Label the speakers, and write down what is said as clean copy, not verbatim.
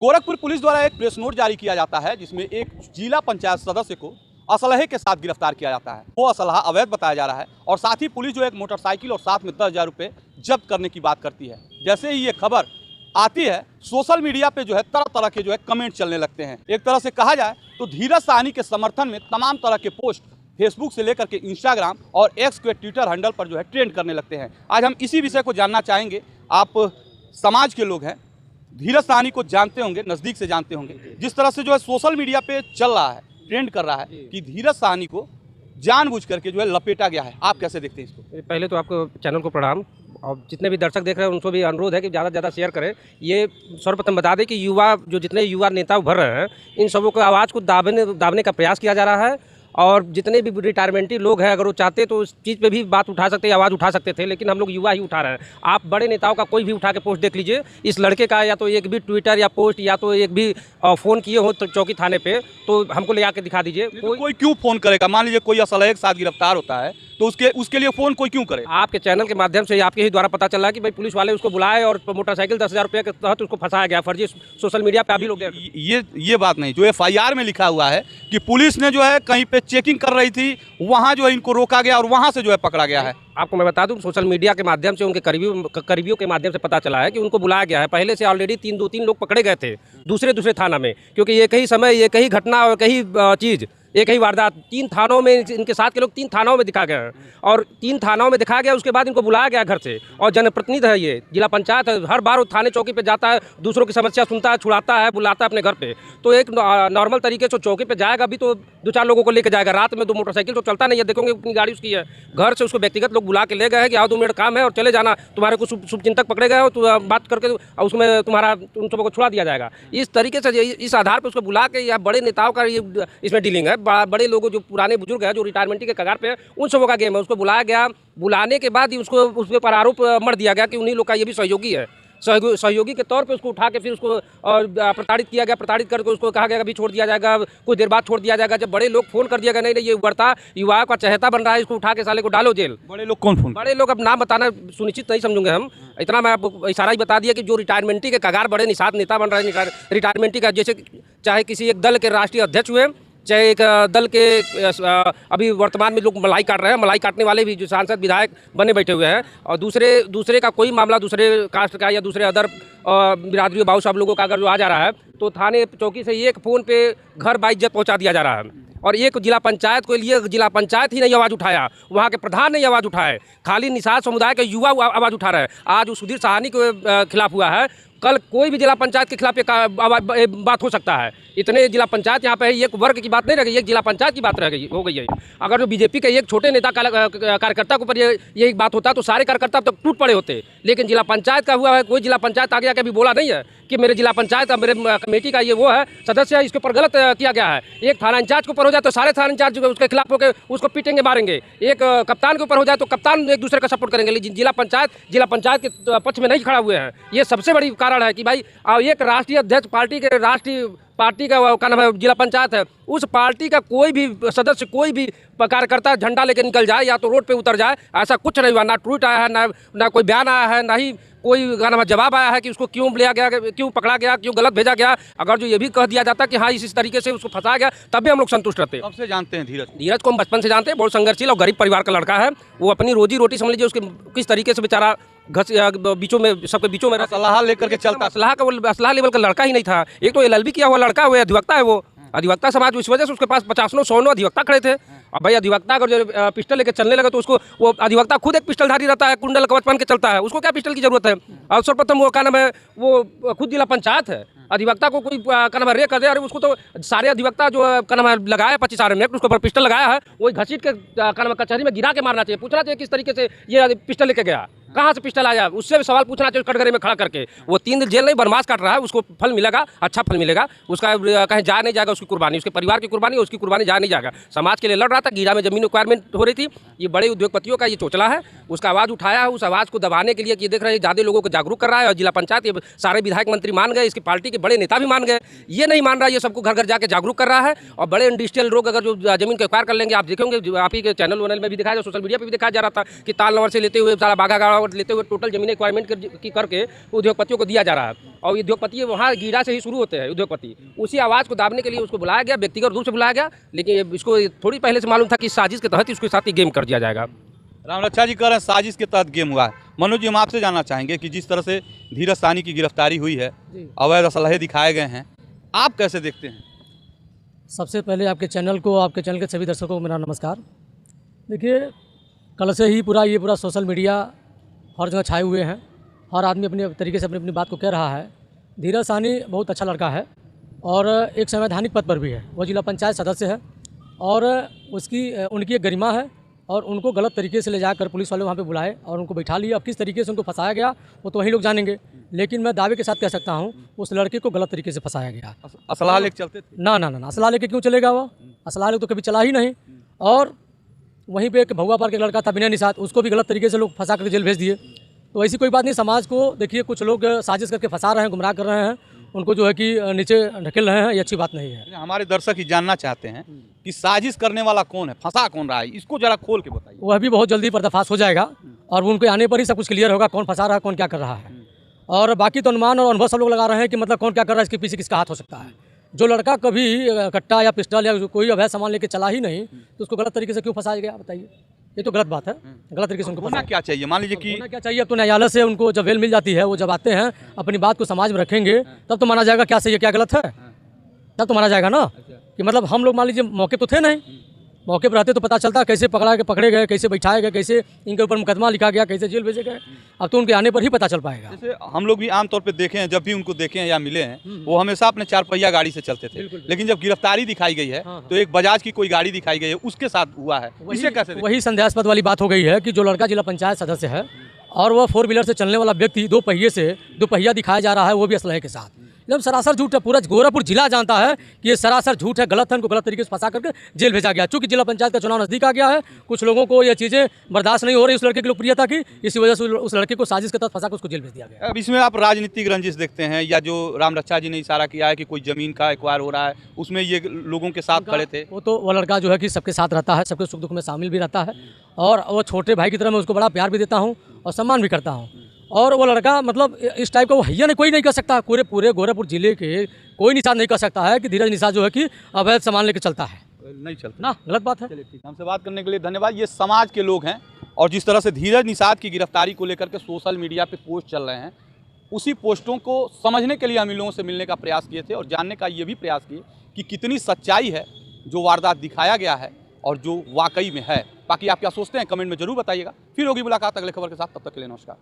Speaker 1: Gorakhpur police द्वारा एक press note जारी किया जाता है जिसमें एक जिला पंचायत सदस्य को असलहे के साथ गिरफ्तार किया जाता है। वो असलहा अवैध बताया जा रहा है और साथ ही पुलिस जो एक मोटरसाइकिल और साथ में 10,000 रुपये जब्त करने की बात करती है। जैसे ही ये खबर आती है सोशल मीडिया पे जो है तरह तरह के कमेंट चलने लगते हैं। एक तरह से कहा जाए तो धीरज साहनी के समर्थन में तमाम तरह के पोस्ट फेसबुक से लेकर के इंस्टाग्राम और एक्स के ट्विटर हैंडल पर ट्रेंड करने लगते हैं। आज हम इसी विषय को जानना चाहेंगे। आप समाज के लोग हैं, धीरज साहनी को जानते होंगे, नज़दीक से जानते होंगे। जिस तरह से सोशल मीडिया पे चल रहा है, ट्रेंड कर रहा है कि धीरज साहनी को जानबूझ करके लपेटा गया है, आप कैसे देखते हैं इसको?
Speaker 2: पहले तो आपको चैनल को प्रणाम और जितने भी दर्शक देख रहे हैं उनको भी अनुरोध है कि ज़्यादा से ज़्यादा शेयर करें। ये सर्वप्रथम बता दें कि जितने युवा नेता उभर रहे हैं इन सबों को आवाज़ को दाबने का प्रयास किया जा रहा है और जितने भी रिटायरमेंटी लोग हैं अगर वो चाहते तो उस चीज़ पे भी बात उठा सकते, आवाज़ उठा सकते थे, लेकिन हम लोग युवा ही उठा रहे हैं। आप बड़े नेताओं का कोई भी उठा के पोस्ट देख लीजिए, इस लड़के का या तो एक भी ट्विटर या पोस्ट या तो एक भी फ़ोन किए हो तो चौकी थाने पे तो हमको ले आके दिखा दीजिए।
Speaker 1: कोई क्यों फ़ोन करेगा? मान लीजिए कोई असलहे के साथ गिरफ्तार होता है तो उसके लिए फ़ोन कोई क्यों करे?
Speaker 2: आपके चैनल के माध्यम से आपके ही द्वारा पता चला है कि भाई पुलिस वाले उसको बुलाए और मोटरसाइकिल 10,000 रुपये के तहत उसको फंसाया गया। फर्जी सोशल मीडिया पे अभी लोग
Speaker 1: ये बात नहीं, जो FIR में लिखा हुआ है कि पुलिस ने कहीं पे चेकिंग कर रही थी, वहाँ इनको रोका गया और वहाँ से पकड़ा गया है।
Speaker 2: आपको मैं बता दूं सोशल मीडिया के माध्यम से उनके करीबियों के माध्यम से पता चला है कि उनको बुलाया गया है। पहले से ऑलरेडी 3 लोग पकड़े गए थे दूसरे थाना में, क्योंकि एक ही समय एक ही घटना और एक ही चीज़ एक ही वारदात 3 थानों में इनके साथ के लोग 3 थानों में दिखा गए और 3 थानों में दिखाया गया। उसके बाद इनको बुलाया गया घर से और जनप्रतिनिधि है, ये जिला पंचायत है, हर बार वो थाने चौकी पे जाता है, दूसरों की समस्या सुनता है, छुड़ाता है, बुलाता है अपने घर पे। तो एक नॉर्मल तरीके से चौकी पे जाएगा भी तो 2-4 लोगों को लेकर जाएगा। रात में 2 मोटरसाइकिल तो चलता नहीं है, देखोगे अपनी गाड़ी उसकी है। घर से उसको व्यक्तिगत लोग बुला के ले गए हैं कि आओ 2 मिनट काम है और चले जाना, तुम्हारे को शुभचिंतक पकड़े गए हो तो बात करके उसमें तुम्हारा उन सबों को छुड़ा दिया जाएगा। इस तरीके से इस आधार पर उसको बुला के या बड़े नेताओं का ये इसमें डीलिंग है। बड़े लोगों पुराने बुजुर्ग हैं जो रिटायरमेंट के कगार पे है, उन सबों का गेम है। उसको बुलाया गया, बुलाने के बाद ही उसको उसके पर आरोप मर दिया गया कि उन्हीं लोग का ये भी सहयोगी है। सहयोगी के तौर पे उसको उठा के फिर उसको प्रताड़ित किया गया। प्रताड़ित करके उसको कहा गया अभी छोड़ दिया जाएगा, कुछ देर बाद छोड़ दिया जाएगा। जब बड़े लोग फोन कर दिया गया नहीं ये उभरता युवाओं का चहेता बन रहा है, इसको उठा के साले को डालो जेल।
Speaker 1: बड़े लोग कौन फोन?
Speaker 2: बड़े लोग अब नाम बताना सुनिश्चित नहीं समझूंगे हम, इतना मैं आपको इशारा ही बता दिया कि जो रिटायरमेंटी के कगार बड़े निषाद नेता बन रहे हैं रिटायरमेंटी का, जैसे चाहे किसी एक दल के राष्ट्रीय अध्यक्ष हुए, चाहे एक दल के अभी वर्तमान में लोग मलाई काट रहे हैं, मलाई काटने वाले भी जो सांसद विधायक बने बैठे हुए हैं और दूसरे का कोई मामला दूसरे कास्ट का या दूसरे अदर बिरादरी बाबू साहब लोगों का अगर जो आ जा रहा है तो थाने चौकी से एक फ़ोन पे घर बाइज्जत पहुंचा दिया जा रहा है। और एक जिला पंचायत को लिए जिला पंचायत ही नहीं आवाज़ उठाया, वहाँ के प्रधान नहीं आवाज़ उठाए, खाली निषाद समुदाय के युवा आवाज़ उठा रहे हैं। आज उस सुधीर साहनी के खिलाफ हुआ है, कल कोई भी जिला पंचायत के खिलाफ बात हो सकता है। इतने जिला पंचायत यहाँ पे है, एक वर्ग की बात नहीं रह गई, एक जिला पंचायत की बात हो गई है। अगर जो बीजेपी के एक छोटे नेता कार्यकर्ता के ऊपर ये एक बात होता तो सारे कार्यकर्ता अब तक टूट पड़े होते, लेकिन जिला पंचायत का हुआ है। कोई जिला पंचायत आगे आके अभी बोला नहीं है कि मेरे जिला पंचायत का, मेरे कमेटी का ये वो है सदस्य है, इसके ऊपर गलत किया गया है। एक थाना इंचार्ज के ऊपर हो जाए तो सारे थाना इंचार्ज उसके खिलाफ होकर उसको पीटेंगे, मारेंगे। एक कप्तान के ऊपर हो जाए तो कप्तान एक दूसरे का सपोर्ट करेंगे, लेकिन जिला पंचायत के पक्ष में नहीं खड़ा हुए हैं। ये सबसे बड़ी कारण है कि भाई एक राष्ट्रीय अध्यक्ष पार्टी का क्या नाम है, जिला पंचायत है, उस पार्टी का कोई भी सदस्य कोई भी कार्यकर्ता झंडा लेकर निकल जाए या तो रोड पे उतर जाए, ऐसा कुछ नहीं हुआ। ना ट्वीट आया है, ना कोई बयान आया है, ना ही कोई जवाब आया है कि उसको क्यों लिया गया, क्यों पकड़ा गया, क्यों गलत भेजा गया। अगर जो ये भी कह दिया जाता कि हाँ इस तरीके से उसको फंसाया गया तब भी हम लोग संतुष्ट रहते हैं।
Speaker 1: कब से जानते हैं
Speaker 2: धीरज को? हम बचपन से जानते हैं। बहुत संघर्षशील और गरीब परिवार का लड़का है। वो अपनी रोजी रोटी समझ लीजिए उसके किस तरीके से बेचारा बीचों में सबके बीचों में
Speaker 1: असलहा लेकर के चलता।
Speaker 2: असलहा लेवल का लड़का ही नहीं था। एक तो LLB किया हुआ लड़का, वो अधिवक्ता है, वो अधिवक्ता समाज, इस वजह से उसके पास 50-100 अधिवक्ता खड़े थे। अब भाई अधिवक्ता अगर जो पिस्टल लेके चलने लगे तो उसको, वो अधिवक्ता खुद एक पिस्टलधारी रहता है, कुंडल कवच पहन के चलता है, उसको क्या पिस्टल की जरूरत है? और सर्वप्रथम वो क्या नाम है, वो खुद जिला पंचायत है, अधिवक्ता को कोई क्या नाम है रे कर दे। अरे उसको तो सारे अधिवक्ता जो क्या नाम है लगाया 25 RMX उसके ऊपर पिस्टल लगाया है, वही घसीट के क्या नाम है कचहरी में गिरा के मारना चाहिए। पूछना चाहिए किस तरीके से ये पिस्टल लेके गया, कहाँ से पिस्टल आया, उससे भी सवाल पूछना चाहिए कटघरे में खड़ा करके। वो 3 दिन जेल नहीं बनवास काट रहा है, उसको फल मिलेगा, अच्छा फल मिलेगा। उसका कहीं जा नहीं जाएगा, उसकी कुर्बानी, उसके परिवार की कुर्बानी, उसकी कुर्बानी जा नहीं जाएगा। समाज के लिए लड़ रहा था, गीरा में जमीन रिक्वायरमेंट हो रही थी। ये बड़े उद्योगपतियों का ये चोचला है, उसका आवाज़ उठाया है, उस आवाज़ को दबाने के लिए कि देख रहे हैं ज़्यादा लोगों को जागरूक कर रहा है। और जिला पंचायत ये सारे विधायक मंत्री मान गए, इसकी पार्टी के बड़े नेता भी मान गए। ये नहीं मान रहा, ये सबको घर घर जाके जागरूक कर रहा है। और बड़े इंडस्ट्रियल लोग अगर जो जमीन को एक्वायर कर लेंगे, आप देखेंगे आप ही के चैनल वैनल में भी दिखाया, सोशल मीडिया पर भी दिखाया जा रहा था कि ताल नवर से लेते हुए सारा बाघा गाड़ा और लेते हुए टोटल जमीन एक्वायरमेंट की करके उद्योगपतियों को दिया जा रहा है। और उद्योगपति वहाँ गीरा से ही शुरू होते हैं उद्योगपति। उसी आवाज़ को दाबने के लिए उसको बुलाया गया, व्यक्तिगत रूप से बुलाया गया, लेकिन इसको थोड़ी पहले से मालूम था कि साजिश के तहत ही उसके साथ ही गेम कर दिया जाएगा।
Speaker 1: रामरक्षा जी कह रहे हैं साजिश के तहत गेम हुआ है। मनोज जी, हम आपसे जानना चाहेंगे कि जिस तरह से धीरज साहनी की गिरफ्तारी हुई है, अवैध असलहे दिखाए गए हैं, आप कैसे देखते हैं?
Speaker 3: सबसे पहले आपके चैनल के सभी दर्शकों को मेरा नमस्कार। देखिए, कल से ही ये पूरा सोशल मीडिया हर जगह छाए हुए हैं। हर आदमी अपने तरीके से अपनी बात को कह रहा है। धीरज साहनी बहुत अच्छा लड़का है और एक संवैधानिक पद पर भी है। वो जिला पंचायत सदस्य है और उनकी एक गरिमा है और उनको गलत तरीके से ले जाकर पुलिस वाले वहाँ पे बुलाए और उनको बैठा लिया। अब किस तरीके से उनको फंसाया गया वो तो वही लोग जानेंगे, लेकिन मैं दावे के साथ कह सकता हूँ उस लड़के को गलत तरीके से फंसाया गया।
Speaker 1: असलहा लेके चलते थे? ना,
Speaker 3: असलहा लेके क्यों चलेगा वो? असलहा लेके तो कभी चला ही नहीं। और वहीं पे एक भगवा पार के लड़का था बिना निशात, उसको भी गलत तरीके से लोग फंसा करके जेल भेज दिए। तो ऐसी कोई बात नहीं। समाज को देखिए, कुछ लोग साजिश करके फंसा रहे हैं, गुमराह कर रहे हैं, उनको जो है कि नीचे ढकेल रहे हैं, ये अच्छी बात नहीं है।
Speaker 1: हमारे दर्शक ही जानना चाहते हैं कि साजिश करने वाला कौन है, फंसा कौन रहा है, इसको जरा खोल के बताइए।
Speaker 3: वह भी बहुत जल्दी पर्दाफाश हो जाएगा और उनके आने पर ही सब कुछ क्लियर होगा, कौन फंसा रहा है, कौन क्या कर रहा है। और बाकी तो अनुमान और अनुभव सब लोग लगा रहे हैं कि मतलब कौन क्या कर रहा है, इसके पीछे किसका हाथ हो सकता है। जो लड़का कभी कट्टा या पिस्टल या कोई अवैध सामान लेके चला ही नहीं, तो उसको गलत तरीके से क्यों फंसाया गया बताइए? ये तो गलत बात है। गलत तरीके से उनको
Speaker 1: होना क्या चाहिए? मान लीजिए कि
Speaker 3: होना क्या चाहिए, अब तो न्यायालय से उनको जब बेल मिल जाती है, वो जब आते हैं अपनी बात को समाज में रखेंगे, तब तो माना जाएगा क्या सही है क्या गलत है, तब तो माना जाएगा ना। कि मतलब हम लोग मान लीजिए मौके तो थे नहीं, मौके पर रहते तो पता चलता कैसे पकड़े गए, कैसे बैठाए गए, कैसे इनके ऊपर मुकदमा लिखा गया, कैसे जेल भेजे गए। अब तो उनके आने पर ही पता चल पाएगा।
Speaker 1: जैसे हम लोग भी आमतौर पे देखे हैं, जब भी उनको देखे हैं या मिले हैं, वो हमेशा अपने 4 पहिया गाड़ी से चलते थे। लेकिन जब गिरफ्तारी दिखाई गई है तो एक बजाज की कोई गाड़ी दिखाई गई है, उसके साथ हुआ है। इसे कैसे?
Speaker 3: वही संदेहास्पद वाली बात हो गई है कि जो लड़का जिला पंचायत सदस्य है और वह 4 व्हीलर से चलने वाला व्यक्ति 2 पहिए से 2 पहिया दिखाया जा रहा है, वो भी असलहे के साथ। एकदम सरासर झूठ है। पूरा गोरखपुर जिला जानता है कि ये सरासर झूठ है, गलत है। उनको गलत तरीके से फंसा करके जेल भेजा गया। चूंकि जिला पंचायत का चुनाव नजदीक आ गया है, कुछ लोगों को ये चीज़ें बर्दाश्त नहीं हो रही उस लड़के की लोकप्रियता की, इसी वजह से उस लड़के को साजिश के तहत फंसा कर उसको जेल भेज दिया गया।
Speaker 1: अब इसमें आप राजनीतिक रंजिश देखते हैं, या जो रामरक्षा जी ने इशारा किया है कि कोई जमीन का एक्वायर हो रहा है, उसमें ये लोगों के साथ खड़े थे?
Speaker 3: वो लड़का जो है कि सबके साथ रहता है, सबके सुख दुख में शामिल भी रहता है और वो छोटे भाई की तरह मैं उसको बड़ा प्यार भी देता हूँ और सम्मान भी करता हूँ। और वो लड़का मतलब इस टाइप का वो हैया ने कोई नहीं कर सकता। पूरे गोरखपुर जिले के कोई निशान नहीं कर सकता है कि धीरज निशान जो है कि अवैध सामान लेके चलता है।
Speaker 1: नहीं चलता
Speaker 3: ना, गलत बात है।
Speaker 1: चलिए ठीक, हमसे बात करने के लिए धन्यवाद। ये समाज के लोग हैं और जिस तरह से धीरज निषाद की गिरफ्तारी को लेकर के सोशल मीडिया पे पोस्ट चल रहे हैं, उसी पोस्टों को समझने के लिए हम इन लोगों से मिलने का प्रयास किए थे और जानने का ये भी प्रयास किए कि कितनी सच्चाई है जो वारदात दिखाया गया है और जो वाकई में है। बाकी आप क्या सोचते हैं कमेंट में जरूर बताइएगा। फिर होगी मुलाकात अगले खबर के साथ, तब तक के लिए नमस्कार।